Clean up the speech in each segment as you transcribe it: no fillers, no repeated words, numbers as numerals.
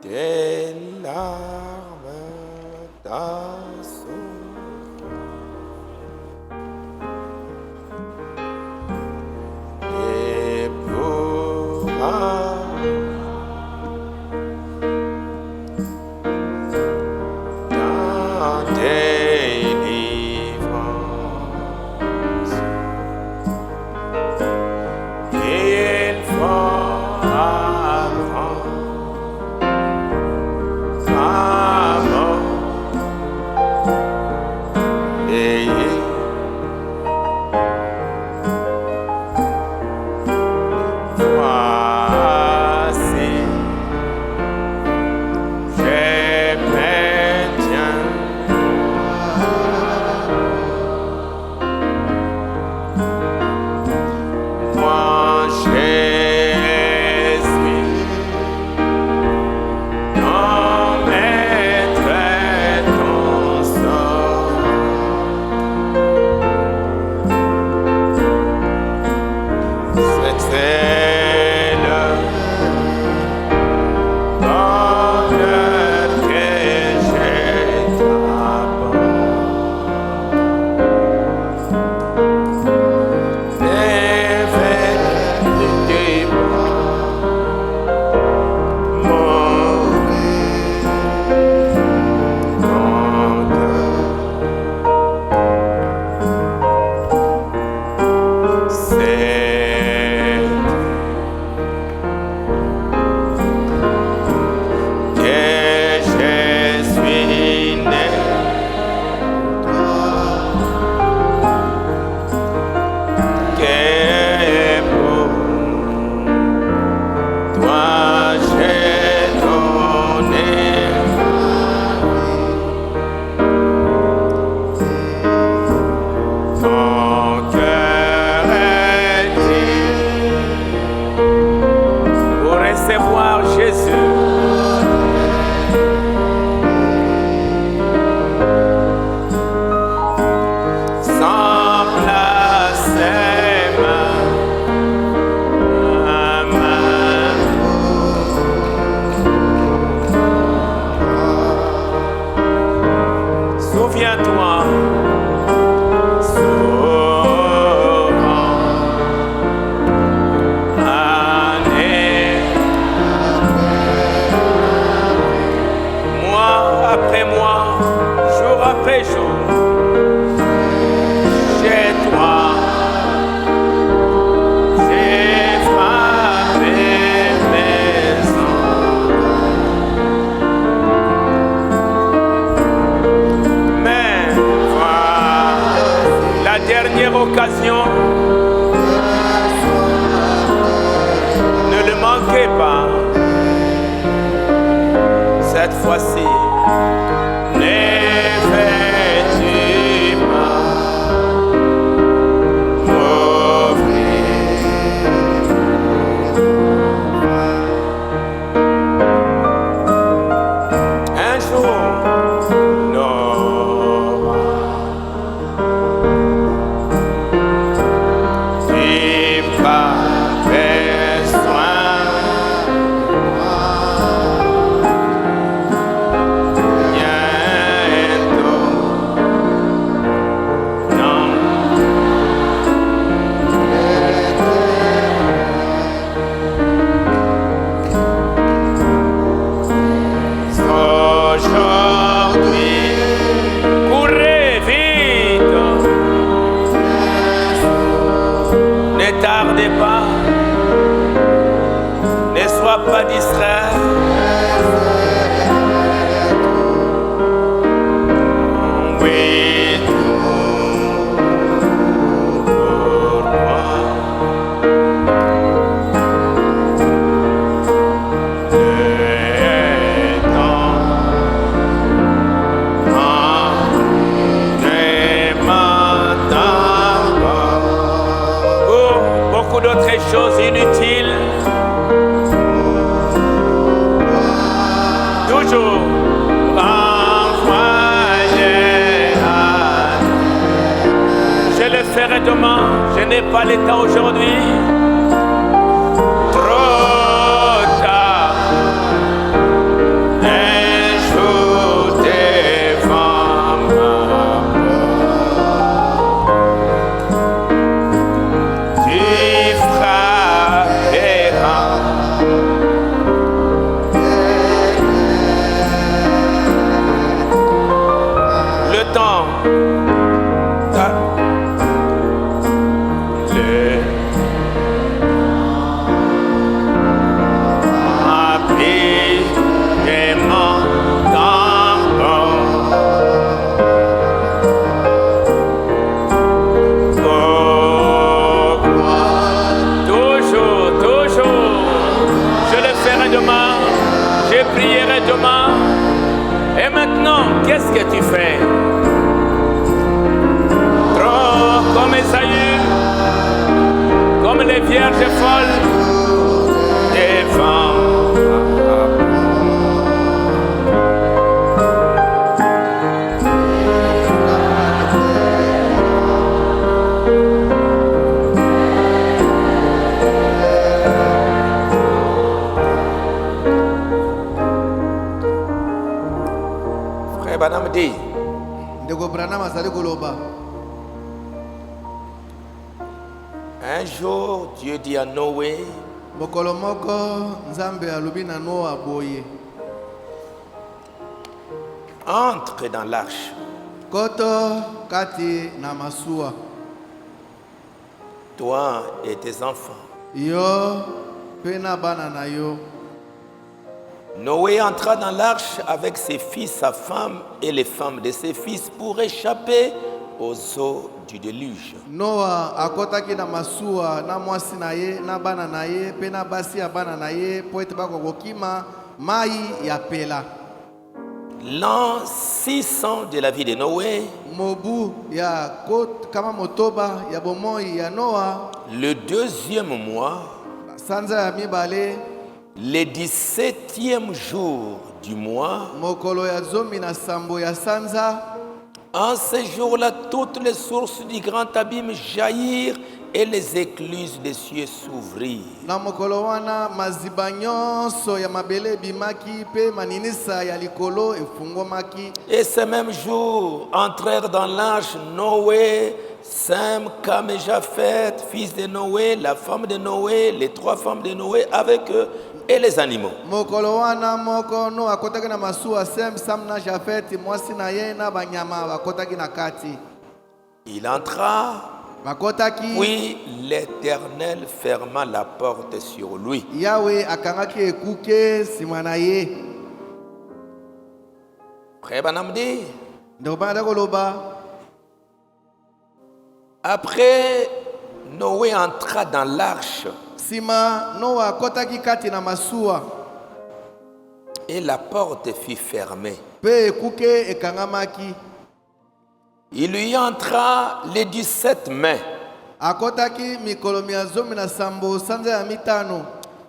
des larmes d'assaut. Et pourra ta délivrance, il fera occasion, ne le manquez pas. Cette fois-ci, ne fais-tu pas m'offrir un jour pas distrait. Oui, pour moi. Le temps ne m'attend pas. Pour beaucoup d'autres choses inutiles. Toujours renvoyer à... Je le ferai demain, je n'ai pas le temps aujourd'hui. Trop tard, J'ai prié Thomas. Et maintenant, qu'est-ce que tu fais? Trop comme Esaü, comme les vierges folles devant. Frère Branham dit, un jour, Dieu dit à Noé, entre dans l'arche. Toi et tes enfants. Noé entra dans l'arche avec ses fils, sa femme et les femmes de ses fils pour échapper aux eaux du déluge. Noah akotaki na masuwa na mwasi na ye na bana na ye pe na basi ya bana na ye po ete bakokokima mai ya pela. L'an 600 de la vie de Noé, mobu ya kama motoba ya bomoi ya Noah, le deuxième mois, sanza ya mibale, le 17e jour du mois, mokolo ya zomi na sambo ya sanza. En ce jour-là, toutes les sources du grand abîme jaillirent et les écluses des cieux s'ouvrirent. Na mokolo wana maziba nyonso ya mabele bimaki pe maninisa ya likolo efungomaki. Et ce même jour, entrèrent dans l'arche Noé, Sem, Cam et Japhet, fils de Noé, la femme de Noé, les 3 femmes de Noé avec eux et les animaux. Mokolo wana moko no akotaki na masuwa Sem, Sam na Japhet, mwasi na ye na banyama bakotaki na kati. Il entra, bakotaki, puis l'Éternel ferma la porte sur lui. Yahweh akangaki ekuke sima na ye. Frère Branham dit, ndobanda koloba, après Noé entra dans l'arche, sima Noa akotaki kati na masuwa, et la porte fut fermée. pe ekuke ekangamaki. Il y entra le 17 mai. Akotaki mikolo mia zomi na sambo sanza ya mitano,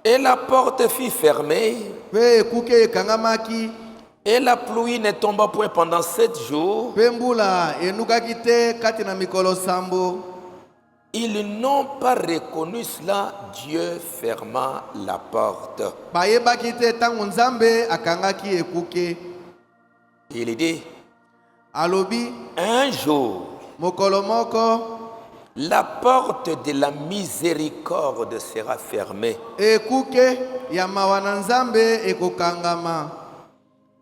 Et la porte fut fermée. pe ekuke ekangamaki. Et la pluie ne tomba point pendant 7 jours. Pe mbula enukaki te kati na mikolo sambo. Ils n'ont pas reconnu cela. Dieu ferma la porte. Bayebaki te tango Nzambe akangaki ekuke. Il dit, Alobi, un jour, mokolo moko, la porte de la miséricorde sera fermée. ekuke ya mawa na Nzambe ekokangama.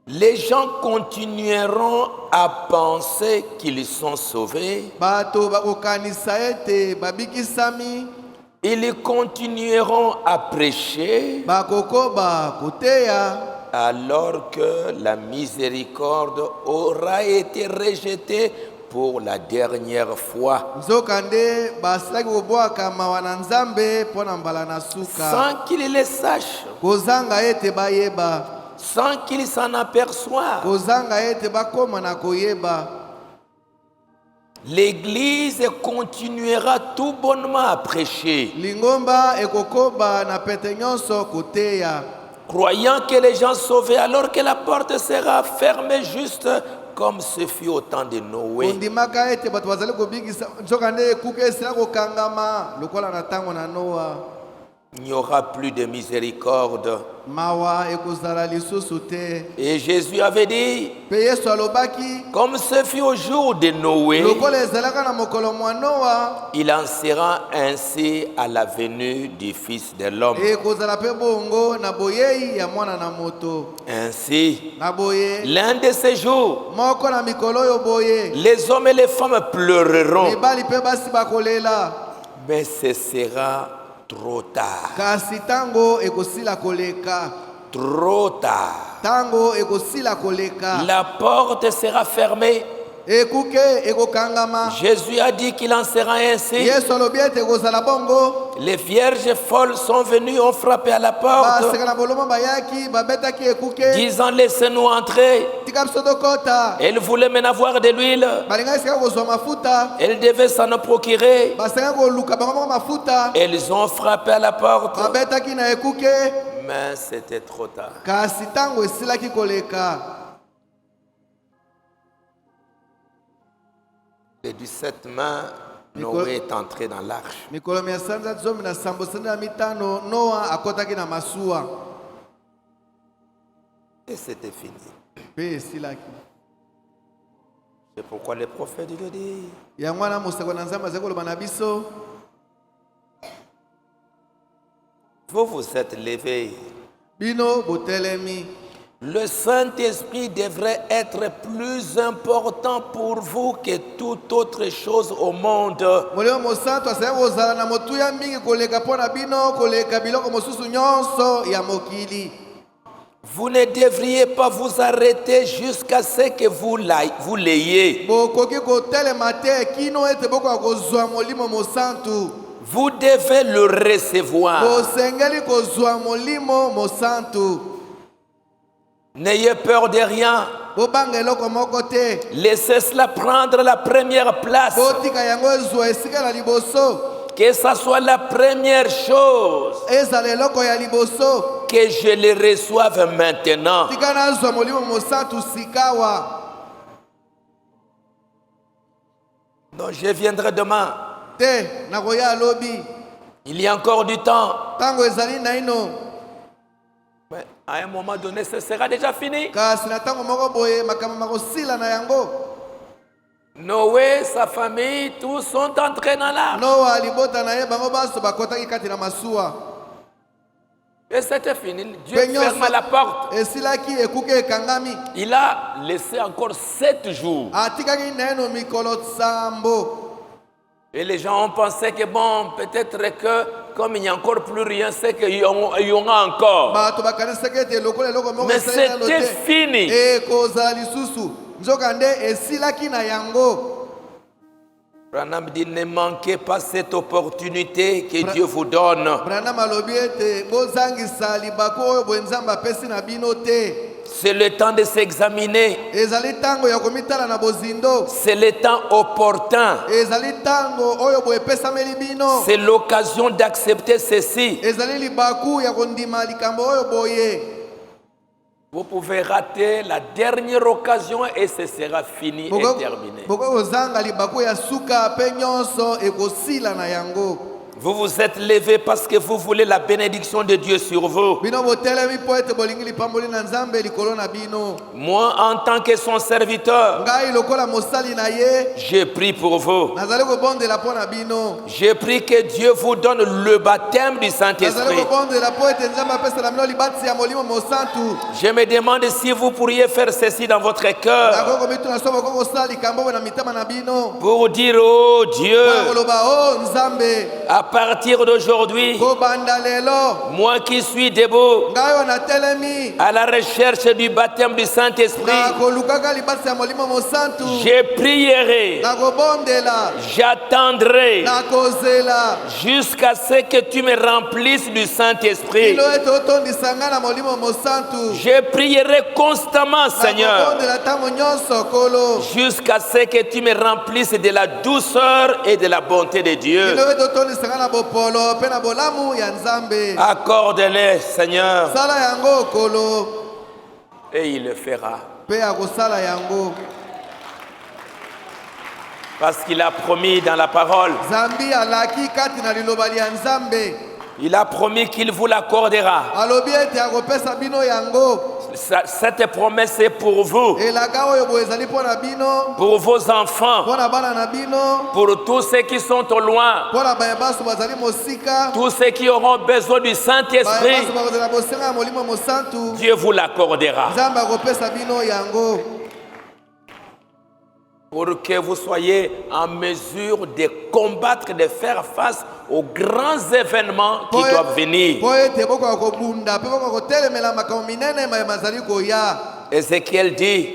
Les gens continueront à penser qu'ils sont sauvés. Bato bakokanisa ete babikisami. Ils continueront à prêcher Bakokoba koteya, alors que la miséricorde aura été rejetée pour la dernière fois. nzokande basilaki kobwaka mawa na Nzambe mpo na mbala na suka. Sans qu'ils le sachent, Kozanga ete bayeba, sans qu'ils s'en aperçoivent. kozanga ete bakoma na koyeba. L'Église continuera tout bonnement à prêcher, Lingomba ekokoba na pete nyonso koteya, croyant que les gens sauvés alors que la porte sera fermée juste comme ce fut au temps de Noé. kondimaka ete bato bazali kobikisa nzokande ekuke esila kokangama lokola na tango na Noa. Il n'y aura plus de miséricorde. Mawa ekozala lisusu te. Et Jésus avait dit, Pe Yesu alobaki, comme ce fut au jour de Noé, lokola ezalaka na mokolo mwa Noa, il en sera ainsi à la venue du Fils de l'homme. ekozala pe bongo na boyei ya mwana na moto. Ainsi, Na boye, l'un de ces jours, moko na mikolo oyo boye, les hommes et les femmes pleureront, mibali pe basi bakolela, mais ce sera trop tard. kasi tango ekosila koleka. Trop tard. Tango ekosila koleka. La porte sera fermée ekuke ekokangama. Jésus a dit qu'il en sera ainsi. Yesu alobi ete ekozala bongo. Les vierges folles sont venues, ont frappé à la porte, Baseka na boloma bayaki babetaki ekuke. disant laissez-nous entrer. Tika biso tokota. Elle voulait maintenant avoir de l'huile. Balinga esika kozwa mafuta. Elle devait s'en procurer. Baseka koluka bango moko mafuta. Elles ont frappé à la porte, Babetaki na ekuke. mais c'était trop tard. Kasi ntango esilaki koleka. Et du 7 mai, Noé est entré dans l'arche. Mikolo mia sanza zomi na sambo senda mitano Noa akotaki na masuwa. Et c'était fini. Pe esilaki. C'est pourquoi les prophètes Dieu dit, Yango wana moseko na Nzambe azali koloba na biso. vous vous êtes levés. Bino botelemi. Le Saint-Esprit devrait être plus important pour vous que toute autre chose au monde. Molimo mosantu asali kozala na motuya mingi koleka mpo na bino koleka biloko mosusu nyonso ya mokili. Vous ne devriez pas vous arrêter jusqu'à ce que vous l'ayez. Bokoki kotelema te kino ete bokoka kozwa molimo mosantu. Vous devez le recevoir. Bosengeli kozwa molimo mosantu. N'ayez peur de rien. Bobanga eloko moko te. Laissez cela prendre la première place. Botika yango ezwa esika na liboso. Que ça soit la première chose. Ezala eloko ya liboso. Que je le reçoive maintenant. Tika nazwa molimo mosantu sikawa. Donc je viendrai demain. Te nakoya lobi. Il y a encore du temps. Tango ezali naino. Mais à un moment donné, ce sera déjà fini. Kasi na tango moko boye makambo makosila na yango. Noé, sa famille, tous sont entrés dans l'arche. Noa libota na ye bango baso bakotaki kati na masuwa. Et c'était fini. Dieu ferma la porte. Esilaki ekuke ekangami. Il a laissé encore 7 jours. Atikaki naino mikolo sambo. Et les gens ont pensé que bon, peut-être que comme il n'y a encore plus rien, c'est qu'il y aura encore. Mais c'était fini. Branham dit, ne manquez pas cette opportunité que Dieu vous donne. C'est le temps de s'examiner. C'est le temps opportun. C'est l'occasion d'accepter ceci. Vous pouvez rater la dernière occasion et ce sera fini et terminé. Vous vous êtes levé parce que vous voulez la bénédiction de Dieu sur vous. Moi, en tant que son serviteur, je prie pour vous. Je prie que Dieu vous donne le baptême du Saint-Esprit. Je me demande si vous pourriez faire ceci dans votre cœur pour dire, oh Dieu, à partir d'aujourd'hui, moi qui suis debout à la recherche du baptême du Saint-Esprit, je prierai, j'attendrai jusqu'à ce que tu me remplisses du Saint-Esprit. Je prierai constamment, Seigneur, jusqu'à ce que tu me remplisses de la douceur et de la bonté de Dieu. Accorde-les, Seigneur, et il le fera. Parce qu'il a promis dans la parole. Il a promis qu'il vous l'accordera. Cette promesse est pour vous, pour vos enfants, pour tous ceux qui sont au loin, tous ceux qui auront besoin du Saint-Esprit. Dieu vous l'accordera. Pour que vous soyez en mesure de combattre, de faire face aux grands événements qui doivent venir. Ézéchiel dit,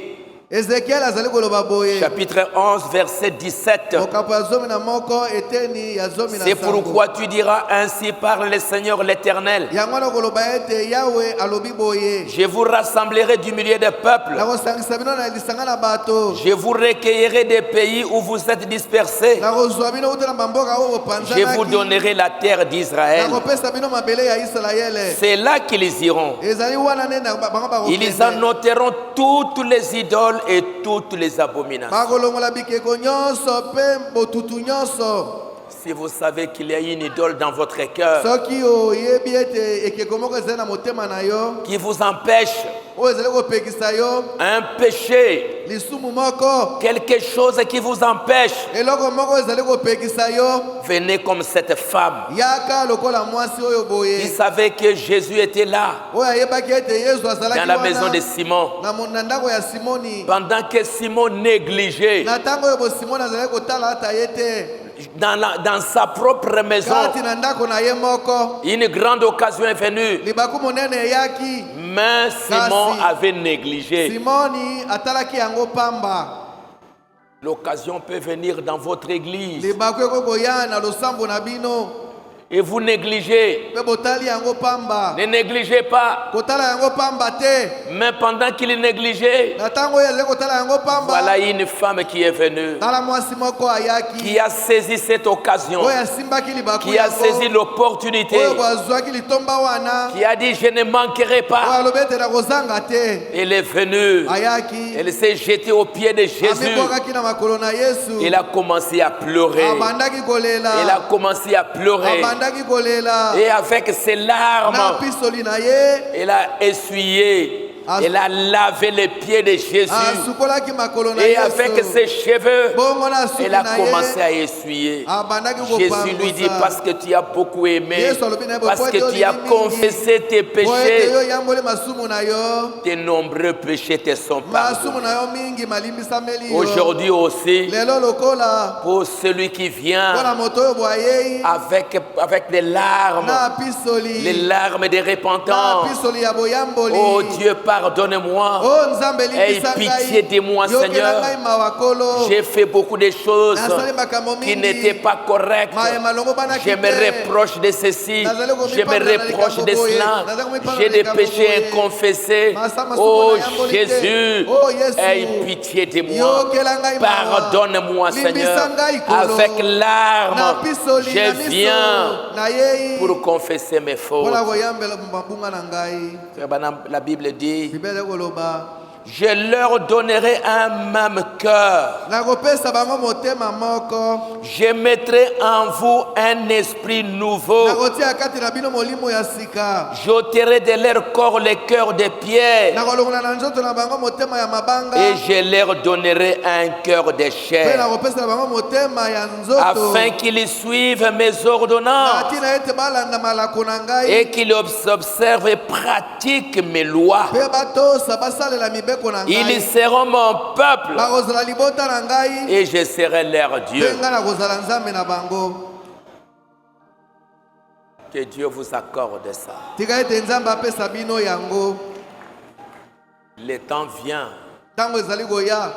Ézéchiel azali koloba boye. Chapitre 11, verset 17. Mokambo ya zomi na moko eteni ya zomi na C'est sango. pourquoi tu diras, ainsi parle le Seigneur l'Éternel. Yango wana koloba ete Yahweh alobi boye. Je vous rassemblerai du milieu des peuples. Nakosangisa bino na lisanga na bato. Je vous recueillerai des pays où vous êtes dispersés. Nakozwa bino uta na bamboka oyo bopanzanaki. Je vous donnerai la terre d'Israël. Nakopesa bino mabele ya Israele. C'est là qu'ils iront. Ezali wana nde na bango bakokende. Ils en noteront toutes les idoles et toutes les abominations. Bakolongola bikeko nyonso pe botutu nyonso. Si vous savez qu'il y a une idole dans votre cœur Soki oyebi ete ekeko moko ezali na motema na yo. qui vous empêche, Oyo ezali kopekisa yo. un péché, Lisumu moko. quelque chose qui vous empêche, Eloko moko ezali kopekisa yo. venez comme cette femme Yaka lokola mwasi oyo qui boye. savait que Jésus était là Oyo ayebaki ete Yesu azalaki dans la maison de wana Simon. na ndako ya Simoni. Pendant que Simon négligeait Na ntango oyo bo Simoni azalaki kotala ata ye te. dans sa propre maison, Kati na ndako na ye moko. une grande occasion est venue, Libaku monene eyaki. mais Simon avait négligé. Simoni atalaki yango pamba. L'occasion peut venir dans votre église Libaku ekokoya na losambo na bino. et vous négligez. Pe botali yango pamba. Ne négligez pas. Kotala yango pamba te. Mais pendant qu'il négligeait, Na ntango oyo azali kotala yango pamba. voilà une femme qui est venue, Tala mwasi moko ayaki. qui a saisi cette occasion, Oyo asimbaki libaku qui a saisi yango. l'opportunité, Oyo bwazwaki litomba wana. qui a dit je ne manquerai Oyo pas. alobi ete nakozanga te. Elle est venue, Ayaki. elle s'est jetée aux pieds de Jésus. Amibwakaki na makolo na Yesu. Elle a commencé à pleurer. Abandaki kolela. Elle a commencé à pleurer. Abandaki kolela. Et avec ses Na larmes, pisoli na ye. elle a essuyé, elle a lavé les pieds de Jésus. Asukolaki makolo na Et Yesu. avec ses cheveux, Bongo na suki elle a na ye. commencé à essuyer. Abandaki Jésus lui dit, parce que tu as beaucoup aimé, Yesu alobi na ye, parce po ete que tu as olingi mingi. confessé tes Po ete péchés, yo yamboli masumu na yo. tes nombreux péchés te sont pardonnés. Masumu na yo mingi malimbisameli yo. Aujourd'hui aussi, Lelo lokola. pour celui qui vient Mpona moto oyo boyei. avec des larmes, Na pisoli. les larmes de Na repentance, pisoli ya boyamboli. oh Dieu, pardonne-moi. Oh Nzambe Aie limbisa pitié de moi, ngai. Yokela Seigneur. ngai makolo. J'ai fait beaucoup de choses Nasali makambo qui mingi. n'étaient pas correctes. Mayema longo bana Je me kite. reproche de ceci, Nazali komi je me panda na reproche likambo de boye. cela. Nazali komi panda J'ai na des likambo péchés boye. inconfessés. Masa Oh masuko na yamboli te. Jésus, Oh Yesu. aie pitié de moi. Yokela ngai mawa. Pardonne-moi, Limbisa Seigneur. ngai kolo. Avec Na larmes, pisoli na je miso viens na yei. pour confesser mes fautes. Mpona koyambela mabunga na ngai. La Bible dit, Bibele koloba. je leur donnerai un même cœur. Nakopesa bango motema moko. Je mettrai en vous un esprit nouveau. Nakotia kati na bino molimo ya sika. J'ôterai de leur corps les cœurs de pierre. Nakolongola na nzoto na bango motema ya mabanga. Et je leur donnerai un cœur de Pe chair. nakopesa na bango motema ya nzoto. Afin qu'ils suivent mes ordonnances. Natina ete balanda malako na ngai. Et qu'ils observent et pratiquent mes lois. Pe batosa basalela mibeko na Ils ngai. seront mon peuple. Bakozala libota na ngai. Et je serai leur Dieu. Pe ngai nakozala nzambe na bango. Que Dieu vous accorde ça. Tika ete nzambe apesa bino yango. Le temps vient Ntango ezali koya.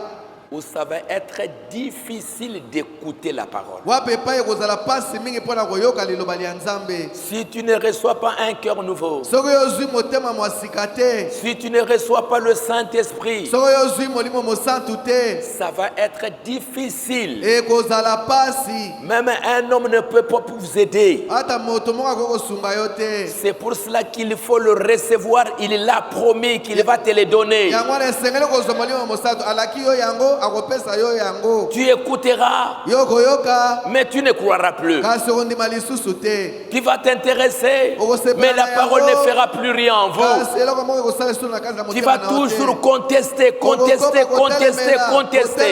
où ça va être difficile d'écouter la parole. Wape epai ekozala pasi mingi mpona koyoka liloba lya nzambe. Si tu ne reçois pas un cœur nouveau, Soki ozwi motema mwa sika te. si tu ne reçois pas le Saint-Esprit, Soki ozwi molimo mosantu te. ça va être difficile. Ekozala pasi. Même un homme ne peut pas vous aider. Ata moto moko akoki kosunga yo te. C'est pour cela qu'il faut le recevoir. Il l'a promis qu'il va te le donner. Yango wana esengeli kozwa molimo mosantu. Alaki yo yango akopesa yo yango. Tu écouteras, Yo koyoka. mais tu ne croiras plus. Kasi okondima lisusu te. Tu vas t'intéresser, mais la parole ne fera plus rien en vous. Kasi eloko moko ekosala lisusu na kati ya Tu motema vas na yo te. toujours contester, contester, contester, contester.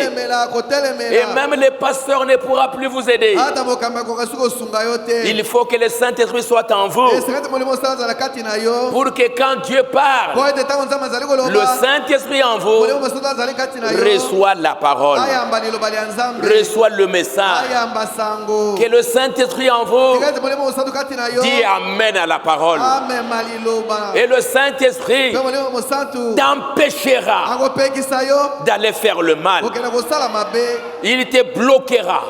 Et même les pasteurs ne pourra plus vous aider. Ata mokambi akoka suki kosunga yo te. Il faut que le Saint-Esprit soit en vous. Esengeli molimo osala azala kati na yo. Pour que quand Dieu Po parle, ete ntango nzambe azali koloba. le Saint-Esprit en vous Molimo mosantu azali kati na yo. reçoit reçois la parole, reçois le message, que le Saint-Esprit en vous dit Amen à la parole. Et le Saint-Esprit t'empêchera d'aller faire le mal. Il te bloquera.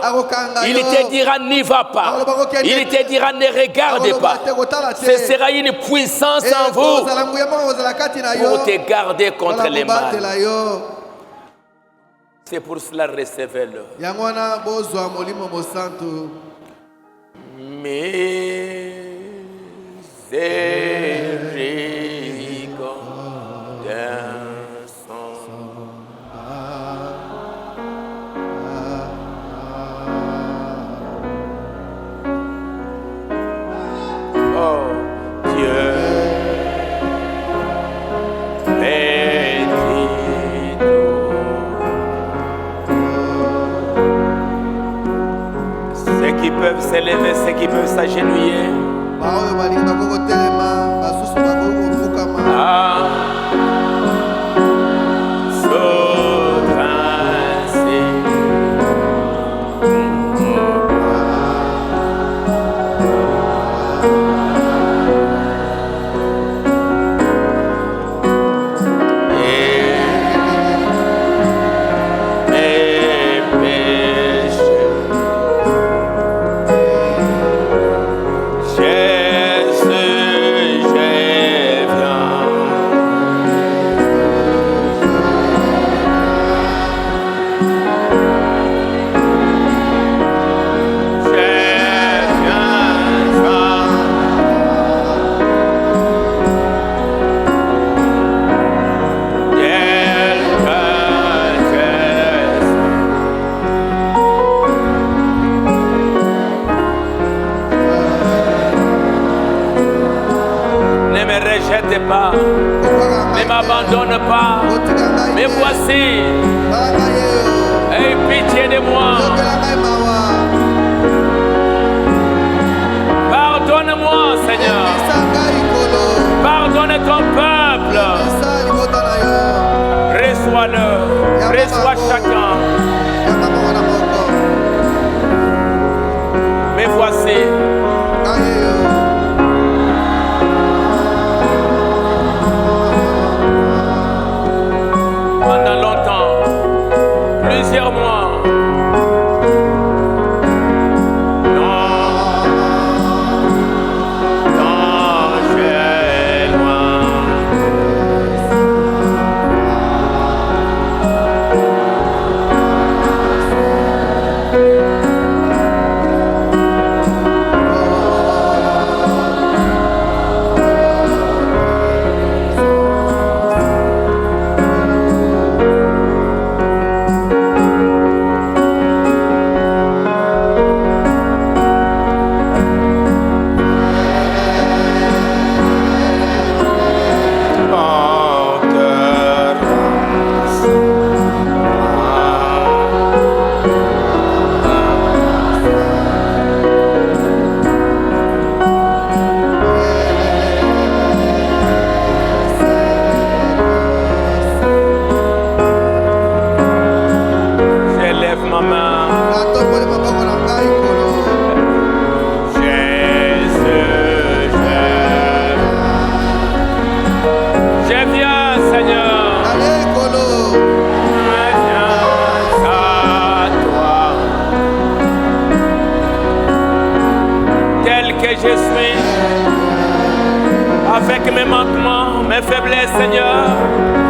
Il te dira n'y va pas. Il te dira ne regarde pas. Ce sera une puissance en vous pour te garder contre les mal. C'est pour cela recevez-le. Oh Dieu, ceux qui peuvent s'élever, ceux qui peuvent s'agenouiller. Ne m'abandonne pas. Me voici. Aie pitié de moi. Pardonne-moi, Seigneur. Pardonne ton peuple. Reçois-le. Reçois chacun. Me voici. Plusieurs mois. Je suis avec mes manquements, mes faiblesses, Seigneur,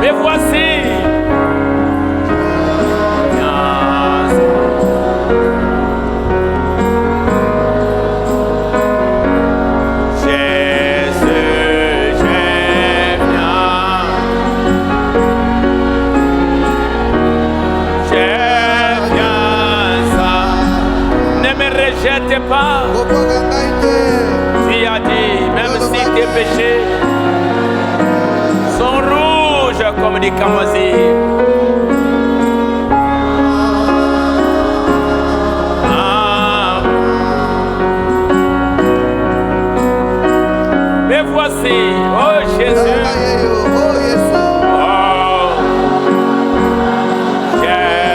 me voici. Jésus, je viens. Je viens, ne me rejette pas. Tu as dit, même si tes péchés sont rouges comme des camasiers, me voici, oh Jésus, oh, je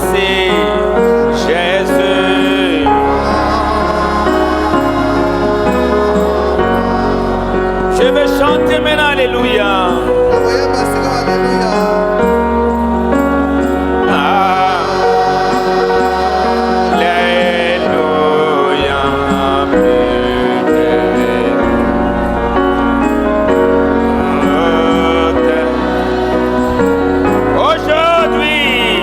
Merci, Jésus. Je vais chanter maintenant, Alléluia. nakoyeba sika haleluya. Alléluia. Aujourd'hui,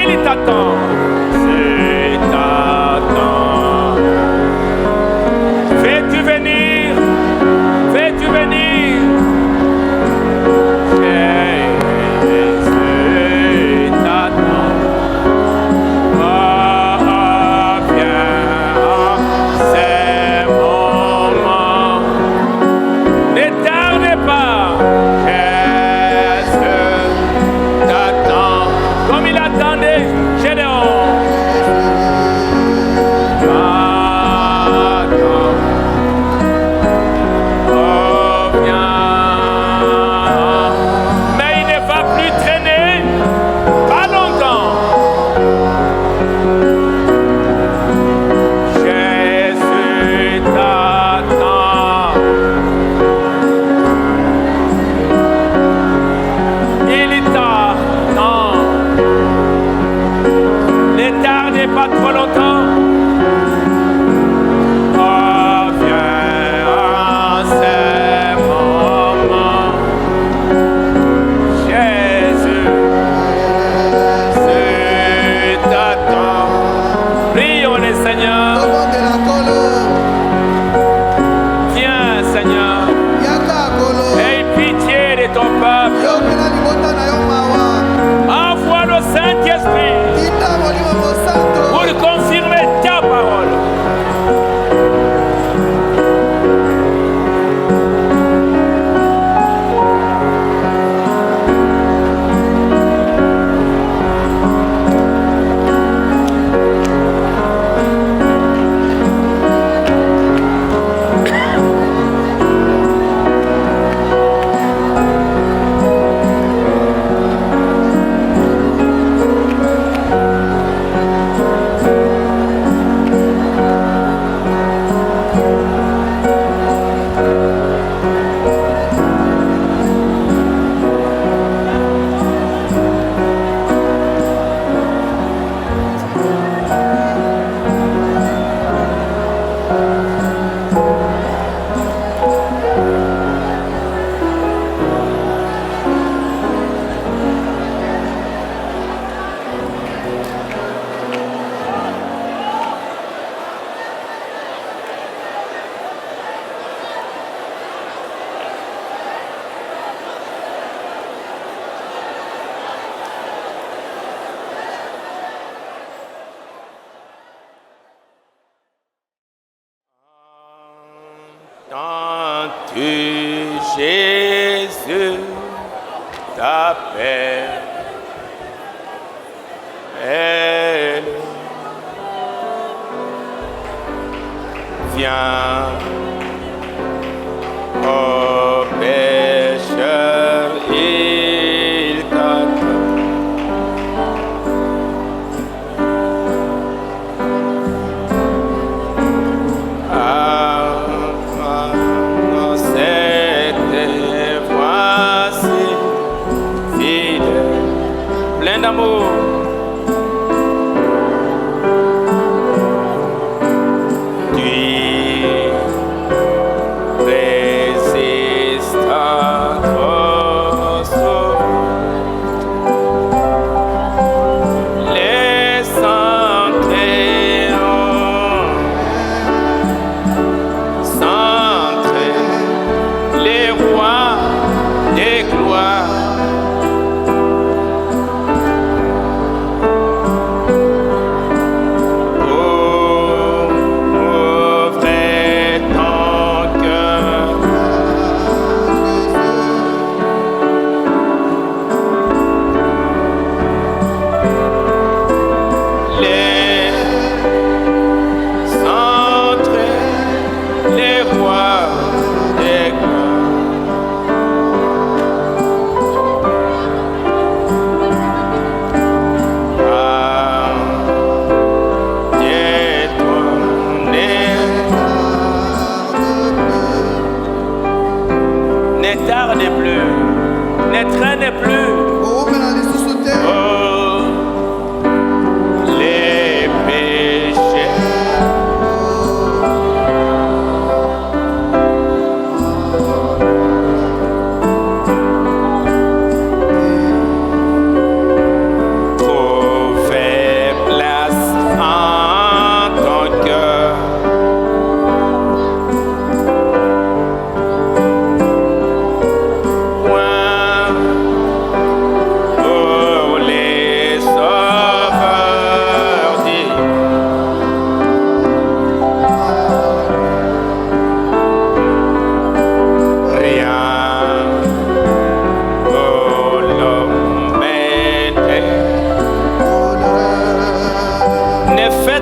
Il t'attend. Il t'attend. Fais-tu venir? Fais-tu venir? Jésus t'attend. Oh, viens en ces moments. Ne tarde pas. Jésus t'attend. Comme il attendait Gédéon. Pas trop longtemps. Oh, viens en ces moments. Jésus t'attend. Prions le Seigneur. Viens, Seigneur. Aie pitié de ton peuple. Envoie le Saint-Esprit pour confirmer ta parole. Entends-tu, Jésus t'appelle? Viens, ô pécheur, il t'attend. Plein d'amour. Tu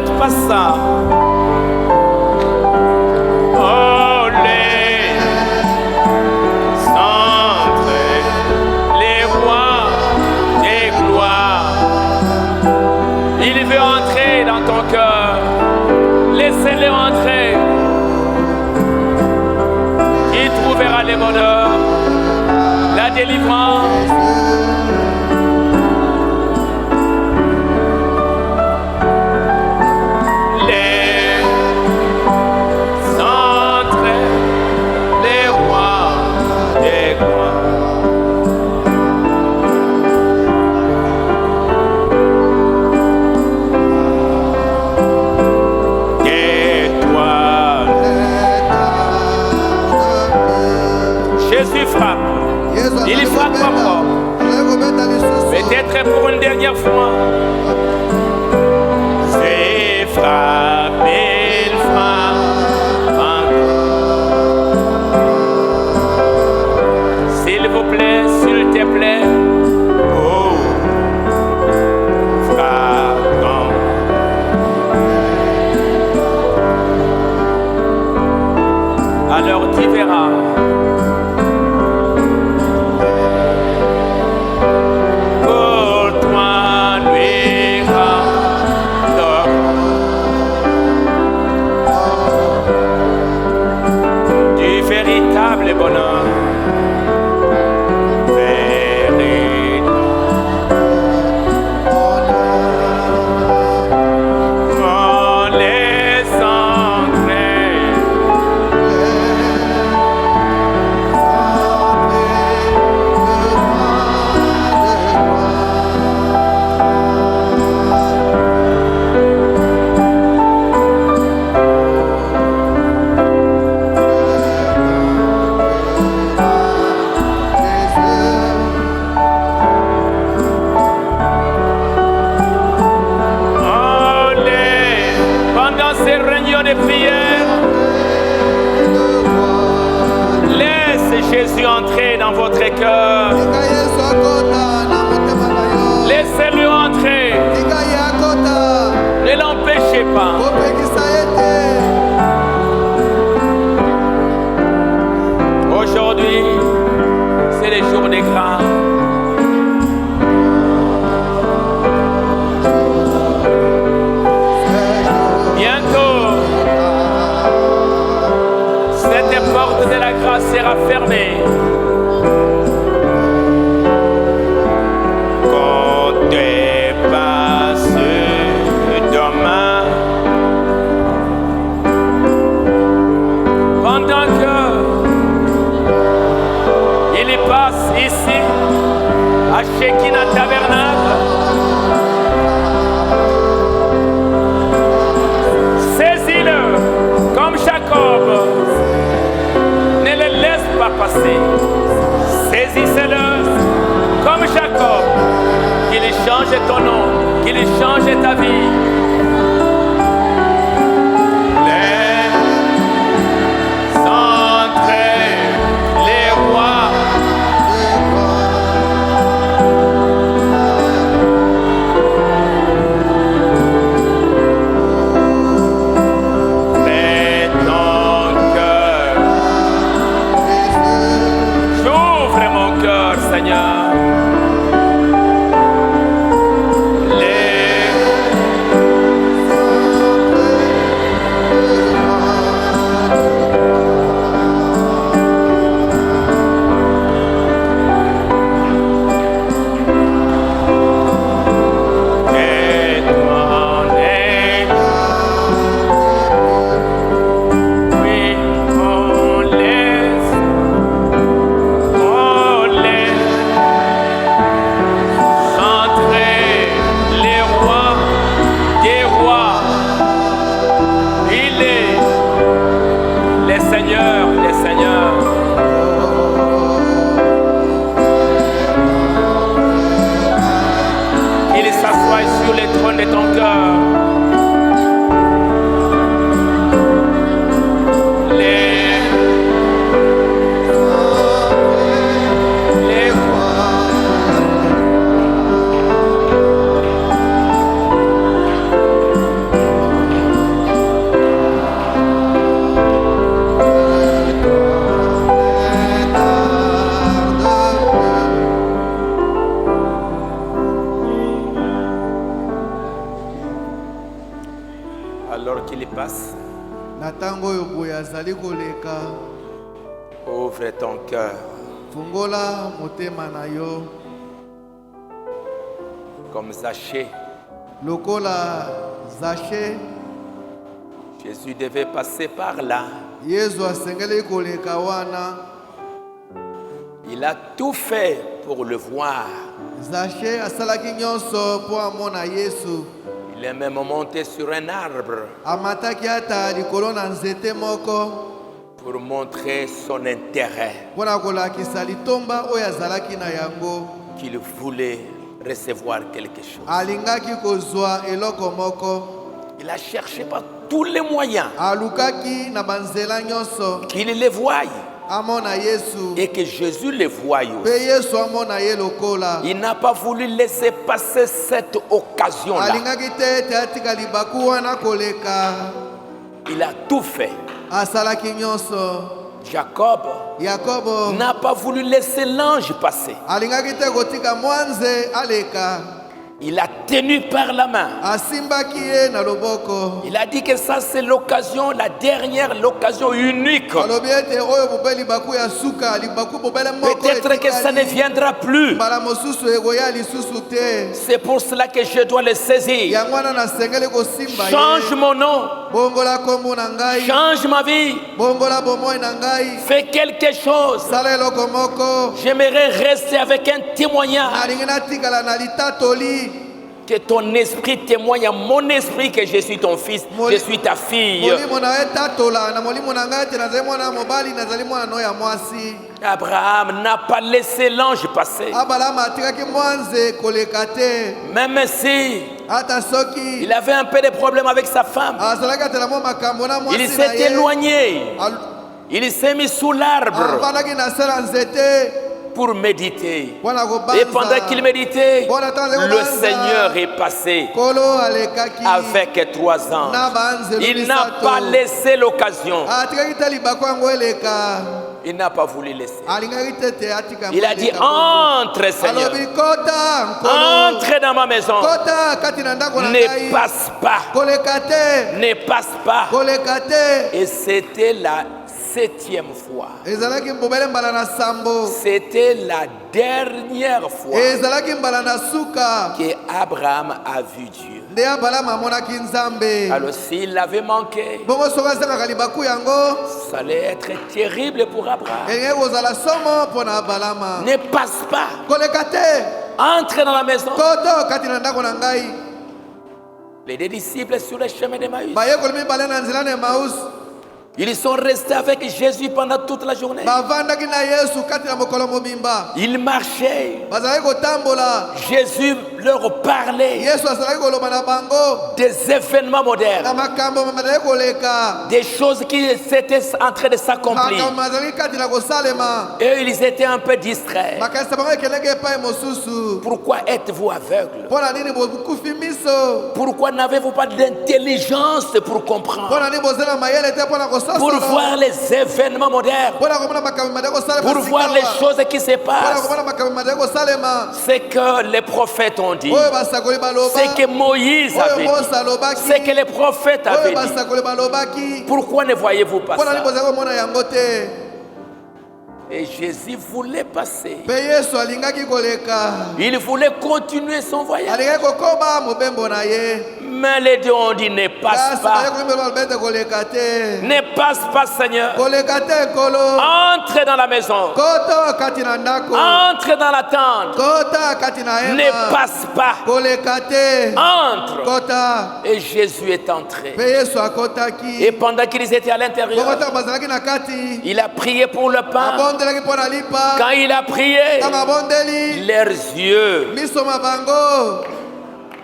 faites pas ça. Oh, les centres, les rois des gloires. Il veut entrer dans ton cœur. Laissez-le entrer. Il trouvera le bonheur, la délivrance. Les centres, les rois des gloires. Jésus frappe. Il frappe encore. Peut-être pour une dernière fois. C'est frappe, il frappe encore. S'il vous plaît, s'il te plaît. Oh, frappe encore. Alors tu verras. Le bonheur véritable. Oh, les entrées. De prière, laissez Jésus entrer dans votre cœur. Laissez-le entrer. Ne l'empêchez pas. Aujourd'hui, c'est les jours des grâces. Cette porte de la grâce sera fermée. Comptez pas demain. Pendant que il passe ici à Shekinah Tabernacle, saisis-le comme Jacob. Ne le laisse pas passer. Saisissez-le comme Jacob. Qu'il change ton nom, qu'il change ta vie. Les centres, les rois. Seigneur, Alors qu'il passe, na ntango oyo boye azali koleka, ouvre ton cœur fungola motema na yo comme Zachée. lokola Zaché. Jésus devait passer par là. Yesu asengeli koleka wana. Il a tout fait pour le voir. Zaché asalaki nyonso po amona Yesu. Il est même monté sur un arbre Amataki ata likolo na nzete moko pour montrer son intérêt, mpona kolakisa litomba oyo azalaki na yango. qu'il voulait recevoir quelque chose. Alingaki kozwa eloko moko. Il a cherché par tous les moyens Alukaki na banzela nyonso qu'il les voie amona Yesu. et que Jésus les voie Pe aussi. Yesu amona ye lokola. Il n'a pas voulu laisser passer cette occasion-là. Alingaki te ete atika libaku wana koleka. Il a tout fait. Asalaki nyonso. Jacob Yakobo n'a pas voulu laisser l'ange passer. alingaki te kotika mwanze aleka. Il a tenu par la main. Asimbaki ye na loboko. Il a dit que ça c'est l'occasion, la dernière, l'occasion unique. Alobi ete oyo bobe libaku ya suka, libaku bobele moko. Peut-être que ça ne viendra plus. Mbala mosusu egoya lisusu te. C'est pour cela que je dois le saisir. Yango wana nasengeli kosimba ye. Change mon nom. Bongola kombo na ngai. Change ma vie. Bongola bomoi na ngai. Fais quelque chose. Sala eloko moko. J'aimerais rester avec un témoignage. Nalingi natikala na litatoli. Que ton esprit témoigne à mon esprit que je suis ton fils, je suis ta fille. Molimo na etatola na molimo na ngai te nazali mwana mobali nazali mwana no ya mwasi. Abraham n'a pas laissé l'ange passer. Abalama atikaki mwanze koleka te. Même si Ata soki il avait un peu de problème avec sa femme, azalaki atelamo makambo na mwasi na il s'est ye. éloigné. Il s'est mis sous l'arbre Afandaki na se na nzete pour méditer. mpona Et pendant kobanza. qu'il méditait, Mpona ntango azali le kobanza, Seigneur est passé Kolo alekaki avec 3 ans. na banzelu Il n'a misato. pas laissé l'occasion. Atikaki te libako yango eleka. Il n'a pas voulu laisser. Alingaki te te atika Il a yango dit, eleka. entre Seigneur, Alobi kota nkolo. entre dans ma maison. Kota kati na ndako na Ne ngai. passe pas. Koleka te. Ne passe pas. Koleka te. Et c'était la 7e fois. Ezalaki mbobele mbala na sambo. C'était la dernière fois Ezalaki mbala na suka. que Abraham a vu Dieu. Nde Abalama amonaki Nzambe. Alors s'il l'avait manqué, Bongo soki azangaka libaku yango. ça allait être terrible pour Abraham. Elingi kozala somo mpona Abalama. Ne passe pas. Koleka te. Entre dans la maison. Koto kati na ndako na ngai. Les deux disciples sur le chemin de Maïs, Bayekoli mibale na nzela na Emmaus. ils sont restés avec Jésus pendant toute la journée. Bavandaki na Yesu kati na mokolo mobimba. Ils marchaient. Bazalaki kotambola. Jésus leur parlait Yesu azalaki koloba na bango. des événements Na modernes, makambo bazalaki koleka. des choses qui étaient en train de s'accomplir. Makambo bazalaki kati na kosalema. Et ils étaient un peu distraits. Makanisa bango ekendeki epai mosusu. Pourquoi êtes-vous aveugles? Mpona nini bokufi miso? Pourquoi n'avez-vous pas d'intelligence pour comprendre, Mpona nini bozela mayele te mpona pour kosasola? voir les événements modernes, Mpona komona makambo bazalaki kosalema pour voir les sikawa. choses qui se Mpona passent? komona makambo bazalaki kosalema. Ce que les prophètes ont dit, Oyo basakoli baloba. ce que Moïse Oyo avait dit, Mose alobaki. ce que les prophètes Oyo avaient dit. basakoli balobaki. Pourquoi ne voyez-vous pas Mpona nini ça? bozalaki komona yango te? Et Jésus voulait passer. Pe Yesu alingaki koleka. Il voulait continuer son voyage. Alingaki kokoba mobembo na ye. Mais les deux ont dit, ne passe Kasi pas. bayekoli mibale balobete koleka te. Ne passe pas, Seigneur. Koleka te nkolo. Entre dans la maison. Koto kati na ndako. Entre dans la tente. Kota kati na Ne hema. passe pas. Koleka te. Entre. Kota. Et Jésus est entré. Pe Yesu akotaki. Et pendant qu'ils étaient à l'intérieur, Bokota bazalaki na kati. il a prié pour le pain. Abondelaki mpona lipa. Quand il a prié, Ntango abondeli. leurs yeux Miso mabango.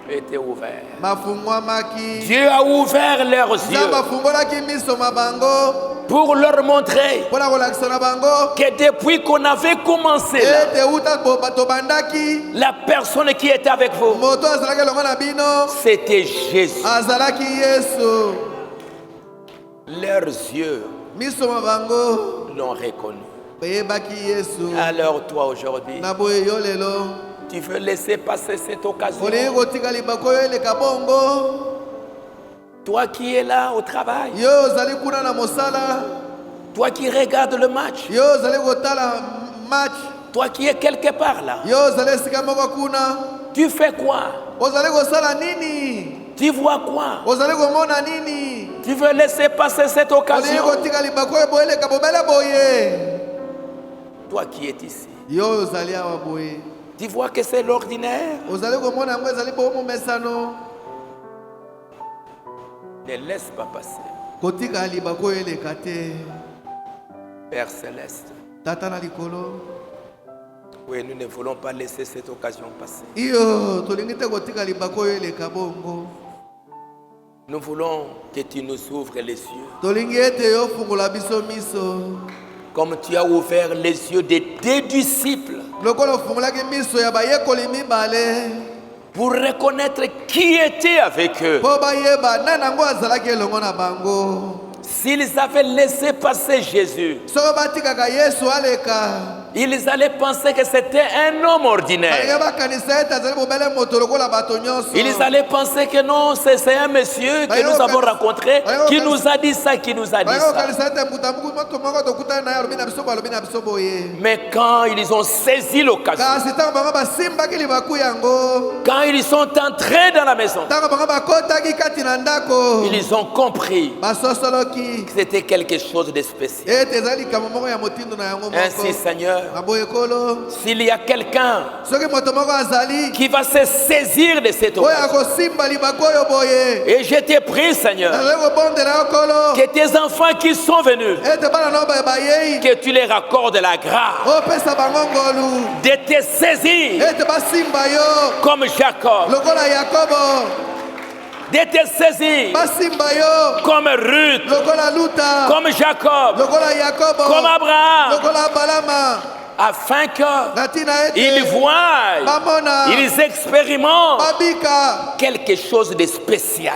étaient ouverts. Mafungwamaki. Dieu a ouvert leurs Nzambe yeux afungolaki miso mabango. pour leur montrer Mpona kolakisa na bango. que depuis qu'on avait commencé là, Ete uta tobandaki. la personne qui était avec vous, Moto azalaki elongo na bino. c'était Jésus. Azalaki Yesu. Leurs yeux Miso mabango. l'ont reconnu. Beyebaki Yesu. Alors toi aujourd'hui, Na boye yo lelo. tu veux laisser passer cette occasion? Olingi kotika libako oyo eleka bongo. Toi qui es là au travail. Yo zali kuna na mosala. Toi qui regardes le match. Yo zali kotala match. Toi qui es quelque part là. Yo zali sika moko kuna. Tu fais quoi? Ozali kosala nini? Tu vois quoi? Ozali komona nini? Tu veux laisser passer cette occasion? Olingi kotika libako eboyeleka bobele boye. Toi qui es ici. Yo ozali awa boye. Tu vois que c'est l'ordinaire. Ozali komona yango ezali bomo mesano. Ne laisse pas passer. Kotika libako eleka te. Père Céleste. Tata na likolo. Oui, nous ne voulons pas laisser cette occasion passer. Iyo tolingi te kotika libako eleka bongo. Nous voulons que tu nous ouvres les yeux. Tolingi ete yo fungola biso miso. Comme tu as ouvert les yeux des deux disciples. Lokolo fungolaki miso ya bayekoli mibale. Pour reconnaître qui était avec eux. Po bayeba nanango azalaki elongo na bango. S'ils avaient laissé passer Jésus, Soko batikaka Yesu aleka. ils allaient penser que c'était un homme ordinaire. Ils allaient penser que non, c'est un monsieur que nous avons rencontré, qui nous a dit ça, qui nous a dit ça. Mais quand ils ont saisi l'occasion, quand ils sont entrés dans la maison, ils ont compris que c'était quelque chose de spécial. Ainsi, Seigneur, s'il y a quelqu'un qui va se saisir de cette occasion, et je te prie, Seigneur, que tes enfants qui sont venus, que tu leur accordes la grâce de te saisir comme Jacob, de te saisir comme Ruth, comme Jacob, comme Abraham, afin qu'ils voient, ils expérimentent quelque chose de spécial.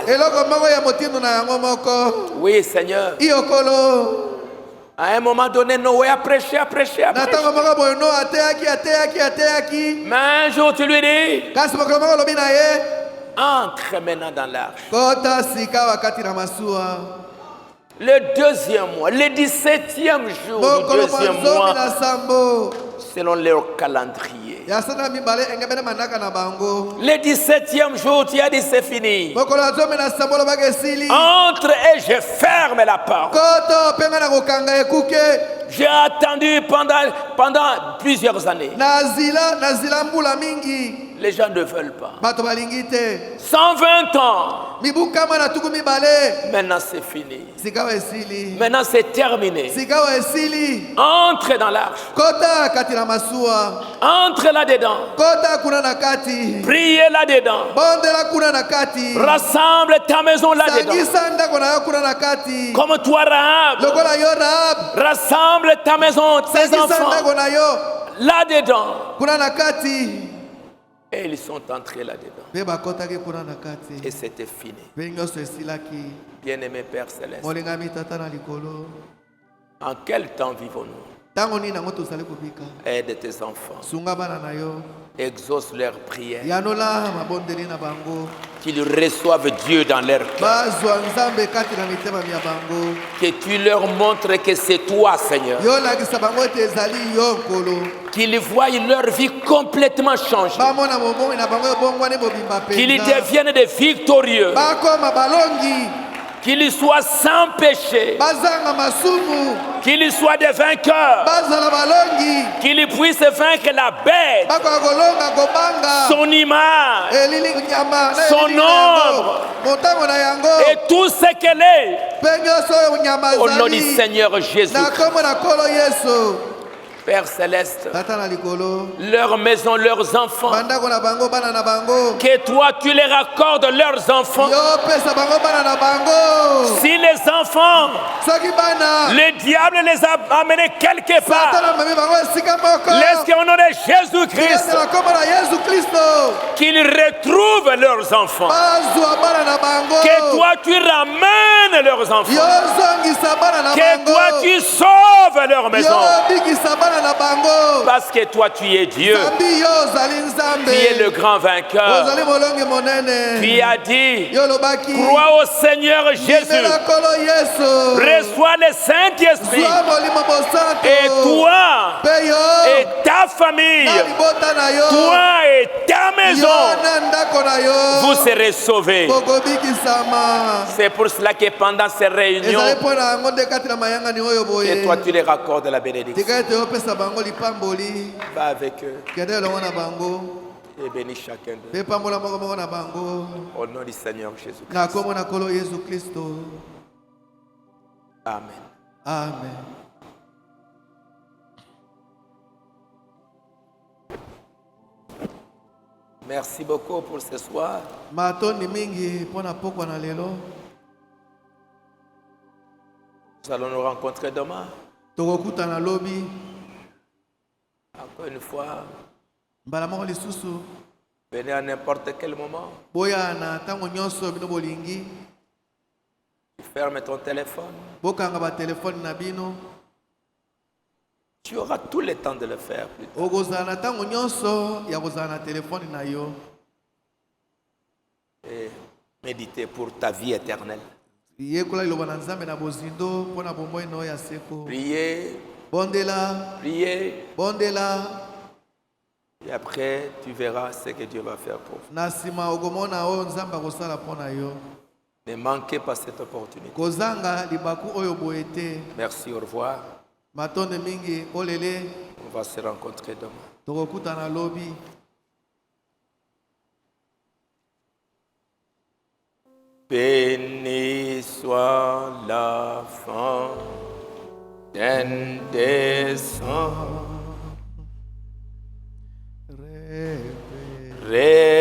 Oui, Seigneur. À un moment donné, Noé a prêché. Mais un jour, tu lui dis, entre maintenant dans l'arche. Le deuxième mois, le 17e jour du deuxième mois, selon leur calendrier. Le 17e jour, tu as dit c'est fini. Entre et je ferme la porte. J'ai attendu pendant plusieurs années. Les gens ne veulent pas. 120 ans. Maintenant c'est fini. Maintenant c'est terminé. Entre dans l'arche. Entre là-dedans. Priez là-dedans. Rassemble ta maison là-dedans. Comme toi, Rahab. Rassemble ta maison, tes enfants là-dedans. Et ils sont entrés là-dedans. Et c'était fini. Bien-aimé Père Céleste, en quel temps vivons-nous? Aide tes enfants. Exauce leurs prières. Qu'ils reçoivent Dieu dans leur cœur. Que tu leur montres que c'est toi, Seigneur. Qu'ils voient leur vie complètement changée. Qu'ils deviennent des victorieux. Qu'ils soient sans péché. Qu'ils soient des vainqueurs. Qu'ils puissent vaincre la bête, son image, son ombre et tout ce qu'elle est. Au nom du Seigneur Jésus. Père Céleste, leur maison, leurs enfants, que toi tu les raccordes leurs enfants. Si les enfants, le diable les a amenés quelque part, laisse qu'au nom de Jésus-Christ, qu'ils retrouvent leurs enfants. Que toi tu ramènes ramènes leurs enfants. yozongisa bana na Que bango toi tu sauves leur maison. yobikisa bana na bango Parce que toi tu es Dieu. zambi yo ozali nzambe Tu es le grand vainqueur. ozali molongi monene Tu as dit, yo olobaki crois au Seigneur Jésus. Limela kolo yesu Reçois le Saint-Esprit. zwa molimo mosantu Et toi mpe yo et ta famille, na libota na yo toi et ta yo maison, na ndako na yo vous serez sauvés. bokobikisama C'est pour cela que pendant ces réunions, ezali mpo na yango nde kati na mayangani oyo boye que toi tu les raccordes la bénédiction. tika ete opesa bango lipamboli Va avec eux kende elongo na bango et bénis chacun d'eux. mpe pambola moko moko na bango Au nom du Seigneur Jésus. na kombo na kolo yesu kristo Amen. amen. Merci beaucoup pour ce soir. matondi mingi mpo na pokwa na lelo Nous allons nous rencontrer demain. tokokutana lobi Encore une fois, mbala moko lisusu venez à n'importe quel moment. boyana ntango nyonso bino bolingi Tu fermes ton téléphone. bokanga batelefone na bino Tu auras tout le temps de le faire plus tard. okozala na ntango nyonso ya kozala na telefone na yo Et méditer pour ta vie éternelle. yekola liloba na nzambe na bozindo mpo na bomoi na oyo ya seko Priez, bondela priez. bondela Et après, tu verras ce que Dieu va faire pour vous. na nsima okomona oyo nzambe akosala mpo na yo Ne manquez pas cette opportunité. kozanga libaku oyo boye te Merci, au revoir. matonde mingi olele On va se rencontrer demain. tokokutana lobi Béni soit la fontaine des sangs. Rebe. Rêve